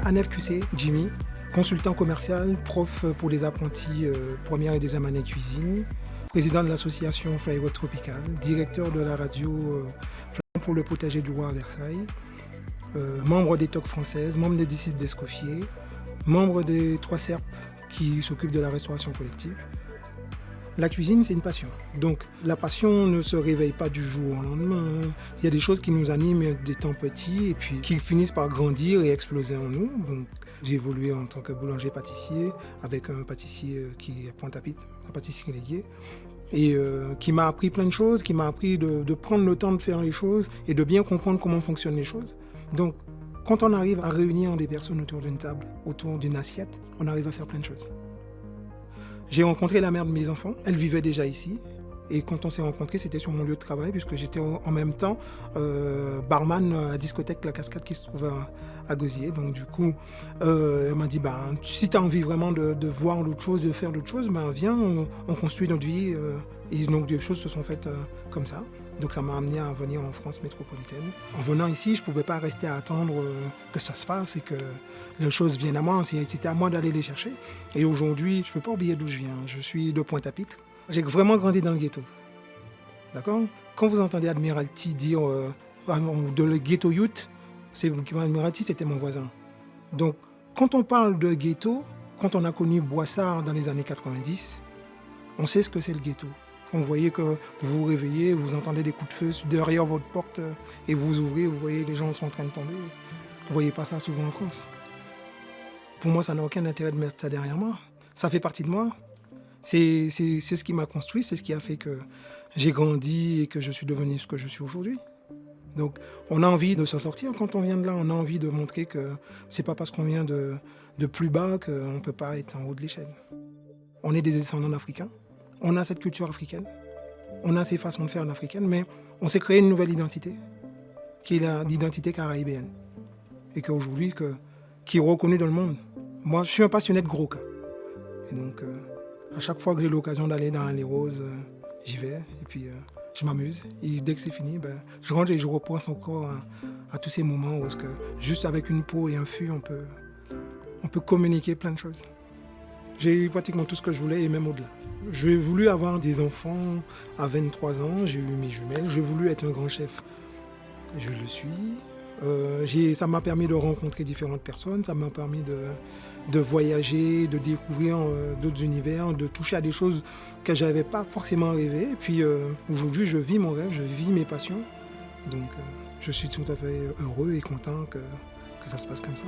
Anel QC, Jimmy, consultant commercial, prof pour les apprentis première et deuxième année cuisine, président de l'association Flavor Tropical, directeur de la radio Flamme pour le potager du roi à Versailles, membre des TOC françaises, membre des disciples d'Escoffier, membre des Trois Serpes qui s'occupent de la restauration collective. La cuisine, c'est une passion. Donc, la passion ne se réveille pas du jour au lendemain. Il y a des choses qui nous animent des temps petits et puis qui finissent par grandir et exploser en nous. Donc, j'ai évolué en tant que boulanger-pâtissier avec un pâtissier qui est Pointe-à-Pitre, la pâtisserie Léguier, et qui m'a appris plein de choses, qui m'a appris de prendre le temps de faire les choses et de bien comprendre comment fonctionnent les choses. Donc, quand on arrive à réunir des personnes autour d'une table, autour d'une assiette, on arrive à faire plein de choses. J'ai rencontré la mère de mes enfants, elle vivait déjà ici. Et quand on s'est rencontrés, c'était sur mon lieu de travail, puisque j'étais en même temps barman à la discothèque La Cascade qui se trouve à Gosier. Donc du coup, elle m'a dit, si tu as envie vraiment de voir d'autres choses, de faire d'autres choses, viens, on construit notre vie. Et donc des choses se sont faites comme ça. Donc ça m'a amené à venir en France métropolitaine. En venant ici, je ne pouvais pas rester à attendre que ça se fasse et que les choses viennent à moi. C'était à moi d'aller les chercher. Et aujourd'hui, je ne peux pas oublier d'où je viens. Je suis de Pointe-à-Pitre. J'ai vraiment grandi dans le ghetto. D'accord ? Quand vous entendez Admiralty dire de le ghetto youth, Admiralty, c'était mon voisin. Donc, quand on parle de ghetto, quand on a connu Boissard dans les années 90, on sait ce que c'est le ghetto. Quand vous voyez que vous vous réveillez, vous entendez des coups de feu derrière votre porte et vous ouvrez, vous voyez les gens sont en train de tomber. Vous ne voyez pas ça souvent en France. Pour moi, ça n'a aucun intérêt de mettre ça derrière moi. Ça fait partie de moi. C'est ce qui m'a construit, c'est ce qui a fait que j'ai grandi et que je suis devenu ce que je suis aujourd'hui. Donc, on a envie de s'en sortir quand on vient de là. On a envie de montrer que c'est pas parce qu'on vient de plus bas qu'on ne peut pas être en haut de l'échelle. On est des descendants d'Africains. On a cette culture africaine. On a ces façons de faire africaines, mais on s'est créé une nouvelle identité, qui est l'identité caraïbéenne. Et qu'aujourd'hui, qui est reconnue dans le monde. Moi, je suis un passionné de gros cas. Et donc, à chaque fois que j'ai l'occasion d'aller dans les roses, j'y vais et puis je m'amuse. Et dès que c'est fini, je rentre et je repense encore à tous ces moments où juste avec une peau et un fût, on peut communiquer plein de choses. J'ai eu pratiquement tout ce que je voulais et même au-delà. J'ai voulu avoir des enfants à 23 ans, j'ai eu mes jumelles, j'ai voulu être un grand chef. Je le suis. Ça m'a permis de rencontrer différentes personnes, ça m'a permis de voyager, de découvrir d'autres univers, de toucher à des choses que je n'avais pas forcément rêvé. Et puis aujourd'hui, je vis mon rêve, je vis mes passions. Donc je suis tout à fait heureux et content que ça se passe comme ça.